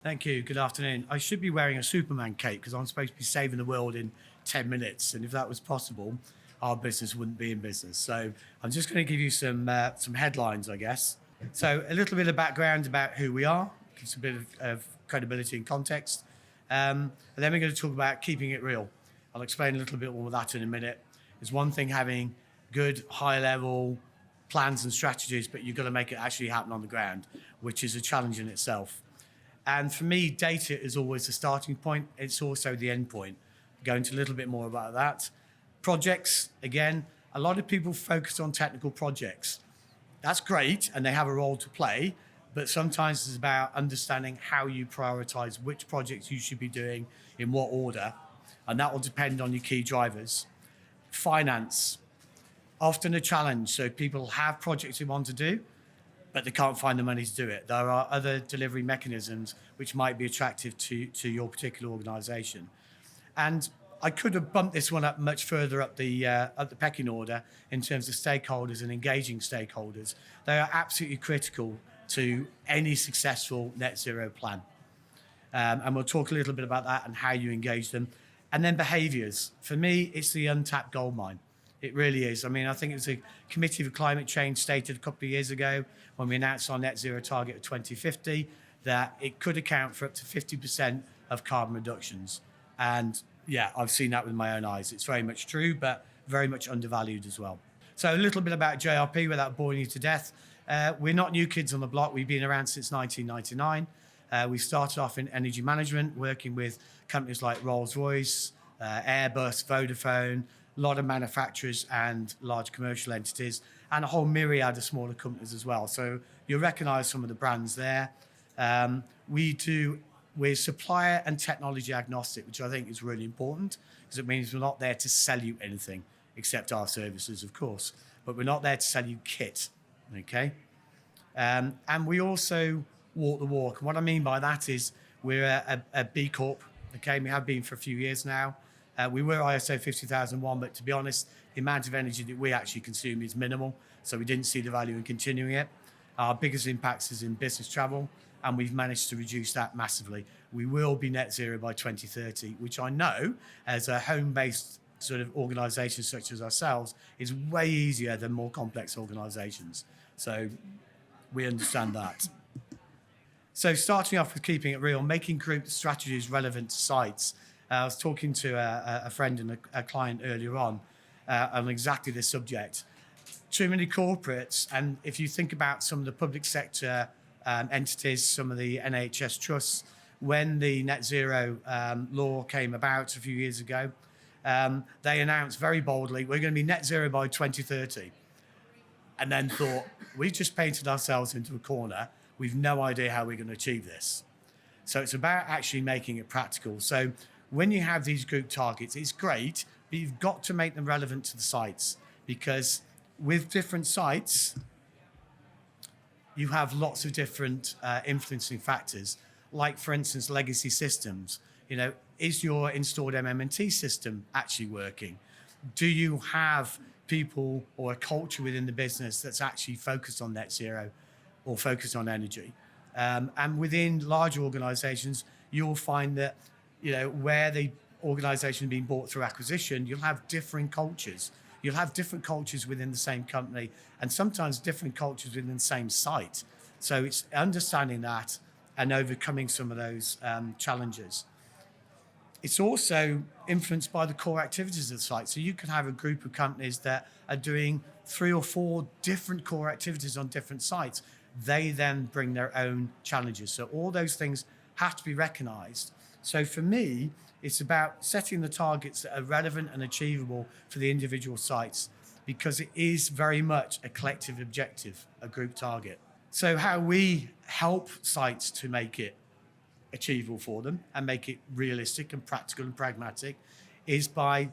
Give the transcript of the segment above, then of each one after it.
Thank you. Good afternoon. I should be wearing a Superman cape because I'm supposed to be saving the world in 10 minutes. And if that was possible, our business wouldn't be in business. So I'm just going to give you some headlines, I guess. So a little bit of background about who we are, gives a bit of credibility and context. And then we're going to talk about keeping it real. I'll explain a little bit more of that in a minute. It's one thing having good high-level plans and strategies, but you've got to make it actually happen on the ground, which is a challenge in itself. And for me, data is always the starting point. It's also the end point. Go into a little bit more about that. Projects, again, a lot of people focus on technical projects. That's great, and they have a role to play, but sometimes it's about understanding how you prioritize which projects you should be doing in what order, and that will depend on your key drivers. Finance, often a challenge. So people have projects they want to do, but they can't find the money to do it. There are other delivery mechanisms which might be attractive to your particular organisation. And I could have bumped this one up much further up the pecking order in terms of stakeholders and engaging stakeholders. They are absolutely critical to any successful net zero plan. And we'll talk a little bit about that and how you engage them. And then behaviours. For me, it's the untapped goldmine. It really is. I mean, I think it was a Committee for Climate Change stated a couple of years ago when we announced our net zero target of 2050 that it could account for up to 50% of carbon reductions. And yeah, I've seen that with my own eyes. It's very much true, but very much undervalued as well. So a little bit about JRP without boring you to death. We're not new kids on the block. We've been around since 1999. We started off in energy management, working with companies like Rolls-Royce, Airbus, Vodafone, a lot of manufacturers and large commercial entities, and a whole myriad of smaller companies as well. So you'll recognise some of the brands there. We're supplier and technology agnostic, which I think is really important because it means we're not there to sell you anything except our services, of course, but we're not there to sell you kit, okay? And we also walk the walk. And what I mean by that is we're a B Corp, okay? We have been for a few years now. We were ISO 50001, but to be honest, the amount of energy that we actually consume is minimal, so we didn't see the value in continuing it. Our biggest impacts is in business travel, and we've managed to reduce that massively. We will be net zero by 2030, which I know, as a home-based sort of organisation such as ourselves, is way easier than more complex organisations. So we understand that. So starting off with keeping it real, making group strategies relevant to sites. I was talking to a friend and a client earlier on exactly this subject. Too many corporates, and if you think about some of the public sector entities, some of the NHS trusts, when the net zero law came about a few years ago, they announced very boldly, we're going to be net zero by 2030. And then thought, we've just painted ourselves into a corner. We've no idea how we're going to achieve this. So it's about actually making it practical. So when you have these group targets, it's great, but you've got to make them relevant to the sites, because with different sites, you have lots of different influencing factors. Like, for instance, legacy systems. You know, is your installed MM&T system actually working? Do you have people or a culture within the business that's actually focused on net zero or focused on energy? And within larger organizations, you'll find that, you know, where the organization being bought through acquisition, you'll have different cultures. You'll have different cultures within the same company, and sometimes different cultures within the same site. So it's understanding that and overcoming some of those challenges. It's also influenced by the core activities of the site. So you can have a group of companies that are doing 3 or 4 different core activities on different sites. They then bring their own challenges. So all those things have to be recognized. So for me, it's about setting the targets that are relevant and achievable for the individual sites, because it is very much a collective objective, a group target. So how we help sites to make it achievable for them and make it realistic and practical and pragmatic is by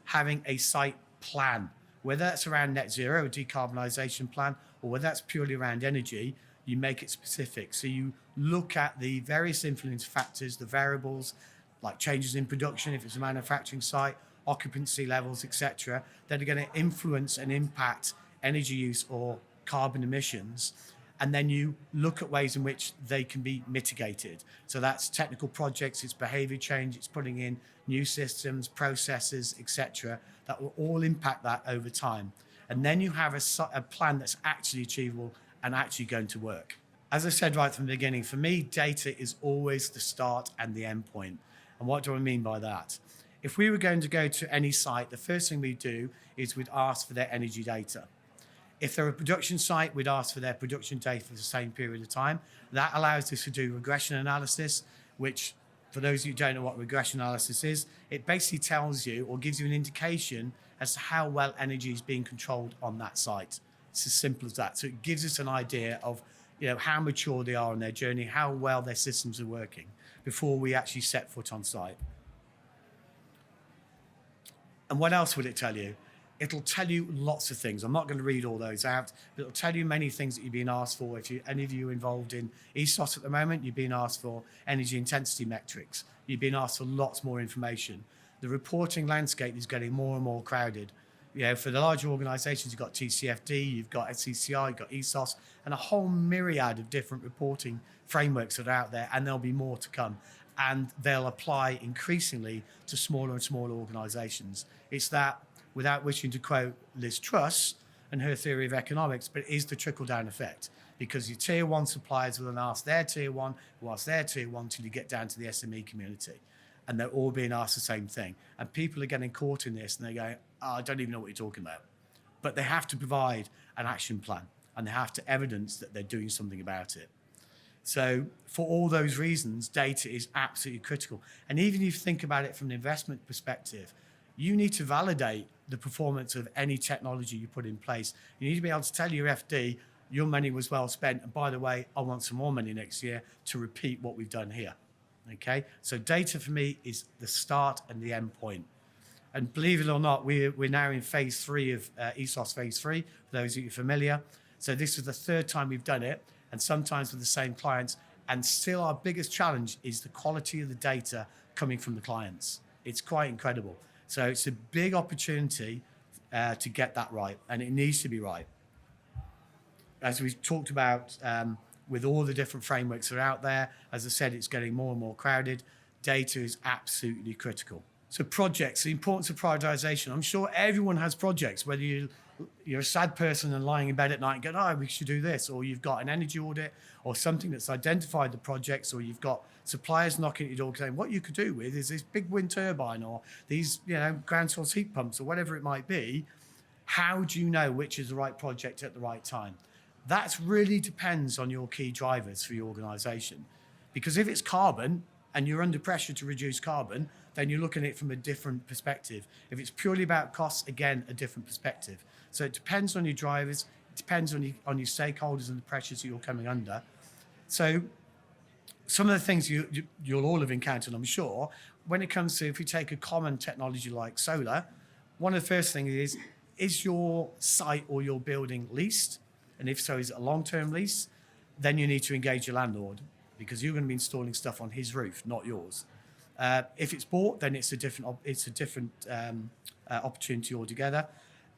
having a site plan, whether that's around net zero, a decarbonisation plan, or whether that's purely around energy. You make it specific. So you look at the various influence factors, the variables, like changes in production, if it's a manufacturing site, occupancy levels, etc., that are going to influence and impact energy use or carbon emissions. and then you look at ways in which they can be mitigated. So that's technical projects, it's behavior change, it's putting in new systems, processes, etc., that will all impact that over time. And then you have a plan that's actually achievable and actually going to work. As I said right from the beginning, for me, data is always the start and the end point. And what do I mean by that? If we were going to go to any site, the first thing we'd do is we'd ask for their energy data. If they're a production site, we'd ask for their production data for the same period of time. That allows us to do regression analysis, which, for those of you who don't know what regression analysis is, it basically tells you or gives you an indication as to how well energy is being controlled on that site. It's as simple as that. So it gives us an idea of how mature they are on their journey, how well their systems are working before we actually set foot on site. And what else will it tell you? It'll tell you lots of things. I'm not going to read all those out, but it'll tell you many things that you've been asked for. If any of you are involved in ESOS at the moment, you've been asked for energy intensity metrics. You've been asked for lots more information. The reporting landscape is getting more and more crowded. For the larger organizations, you've got TCFD, you've got SCCI, you've got ESOS, and a whole myriad of different reporting frameworks that are out there, and there'll be more to come. And they'll apply increasingly to smaller and smaller organizations. It's that, without wishing to quote Liz Truss and her theory of economics, but it is the trickle-down effect, because your tier one suppliers will then ask their tier one, who ask their tier one, till you get down to the SME community. And they're all being asked the same thing. And people are getting caught in this, and they're going, I don't even know what you're talking about. But they have to provide an action plan, and they have to evidence that they're doing something about it. So for all those reasons, data is absolutely critical. And even if you think about it from an investment perspective, you need to validate the performance of any technology you put in place. You need to be able to tell your FD, your money was well spent, and by the way, I want some more money next year to repeat what we've done here. Okay, so data for me is the start and the end point. And believe it or not, we're now in phase 3 of ESOS phase 3, for those of you familiar. So this is the third time we've done it, and sometimes with the same clients. And still our biggest challenge is the quality of the data coming from the clients. It's quite incredible. So it's a big opportunity to get that right, and it needs to be right. As we talked about, with all the different frameworks that are out there, as I said, it's getting more and more crowded. Data is absolutely critical. So projects, the importance of prioritization. I'm sure everyone has projects, whether you're a sad person and lying in bed at night and going, we should do this, or you've got an energy audit or something that's identified the projects, or you've got suppliers knocking at your door saying, what you could do with is this big wind turbine or these ground source heat pumps or whatever it might be. How do you know which is the right project at the right time? That really depends on your key drivers for your organization. Because if it's carbon and you're under pressure to reduce carbon, then you're looking at it from a different perspective. If it's purely about costs, again, a different perspective. So it depends on your drivers, it depends on your stakeholders and the pressures that you're coming under. So some of the things you'll all have encountered, I'm sure, when it comes to, if you take a common technology like solar, one of the first things is your site or your building leased? And if so, is it a long-term lease? Then you need to engage your landlord, because you're going to be installing stuff on his roof, not yours. If it's bought, then it's a different opportunity altogether.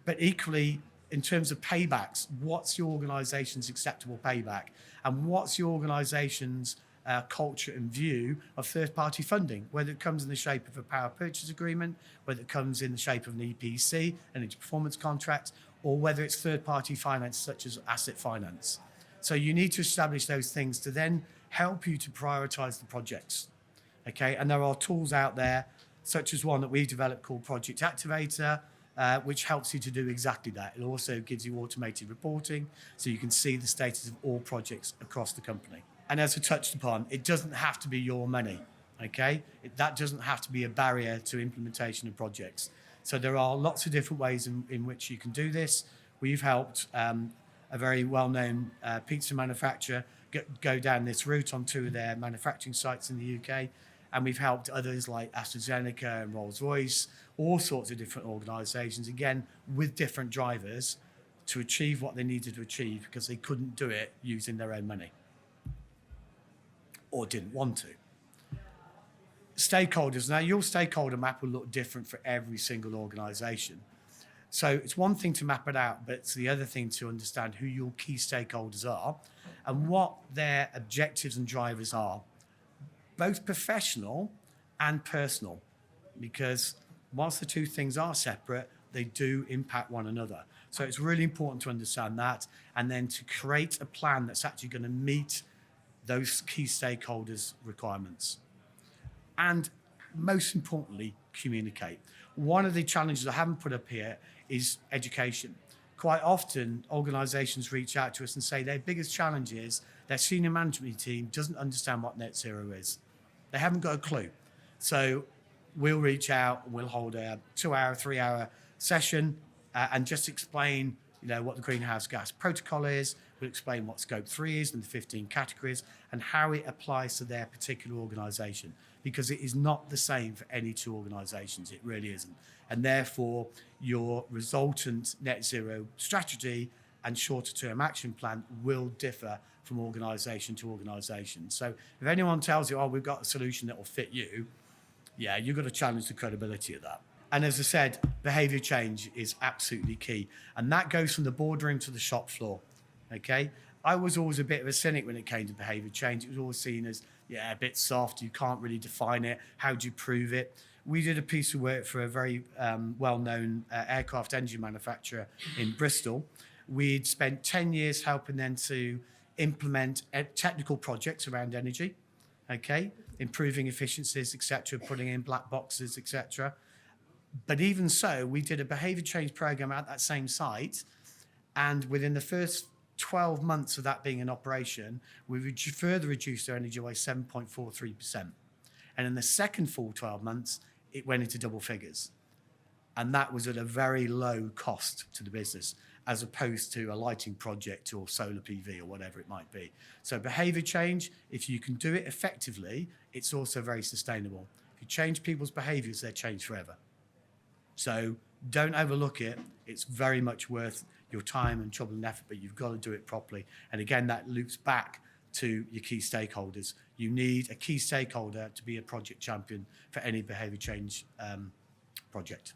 But equally, in terms of paybacks, what's your organisation's acceptable payback? And what's your organisation's culture and view of third-party funding, whether it comes in the shape of a power purchase agreement, whether it comes in the shape of an EPC, energy performance contract, or whether it's third-party finance such as asset finance. So you need to establish those things to then help you to prioritise the projects. Okay, and there are tools out there, such as one that we've developed called Project Activator, which helps you to do exactly that. It also gives you automated reporting, so you can see the status of all projects across the company. And as I touched upon, it doesn't have to be your money, okay? That doesn't have to be a barrier to implementation of projects. So there are lots of different ways in which you can do this. We've helped a very well-known pizza manufacturer go down this route on 2 of their manufacturing sites in the UK. And we've helped others like AstraZeneca and Rolls-Royce, all sorts of different organisations, again, with different drivers to achieve what they needed to achieve because they couldn't do it using their own money or didn't want to. Stakeholders. Now, your stakeholder map will look different for every single organisation. So it's one thing to map it out, but it's the other thing to understand who your key stakeholders are and what their objectives and drivers are, both professional and personal, because whilst the two things are separate, they do impact one another. So it's really important to understand that, and then to create a plan that's actually going to meet those key stakeholders' requirements. And most importantly, communicate. One of the challenges I haven't put up here is education. Quite often, organisations reach out to us and say their biggest challenge is their senior management team doesn't understand what net zero is. They haven't got a clue. So we'll reach out and we'll hold a 2-hour, 3-hour session and just explain, what the greenhouse gas protocol is. We'll explain what Scope 3 is and the 15 categories and how it applies to their particular organisation, because it is not the same for any two organisations. It really isn't. And therefore, your resultant net zero strategy and shorter term action plan will differ from organisation to organisation. So if anyone tells you, we've got a solution that will fit you, yeah, you've got to challenge the credibility of that. And as I said, behaviour change is absolutely key. And that goes from the boardroom to the shop floor, okay? I was always a bit of a cynic when it came to behaviour change. It was always seen as, a bit soft. You can't really define it. How do you prove it? We did a piece of work for a very well-known aircraft engine manufacturer in Bristol. We'd spent 10 years helping them to implement technical projects around energy, okay? Improving efficiencies, etc., putting in black boxes, etc. But even so, we did a behaviour change program at that same site, and within the first 12 months of that being in operation, we further reduced their energy by 7.43%. And in the second full 12 months, it went into double figures. And that was at a very low cost to the business, as opposed to a lighting project or solar PV or whatever it might be. So behaviour change, if you can do it effectively, it's also very sustainable. If you change people's behaviours, they're changed forever. So don't overlook it. It's very much worth your time and trouble and effort, but you've got to do it properly. And again, that loops back to your key stakeholders. You need a key stakeholder to be a project champion for any behaviour change project.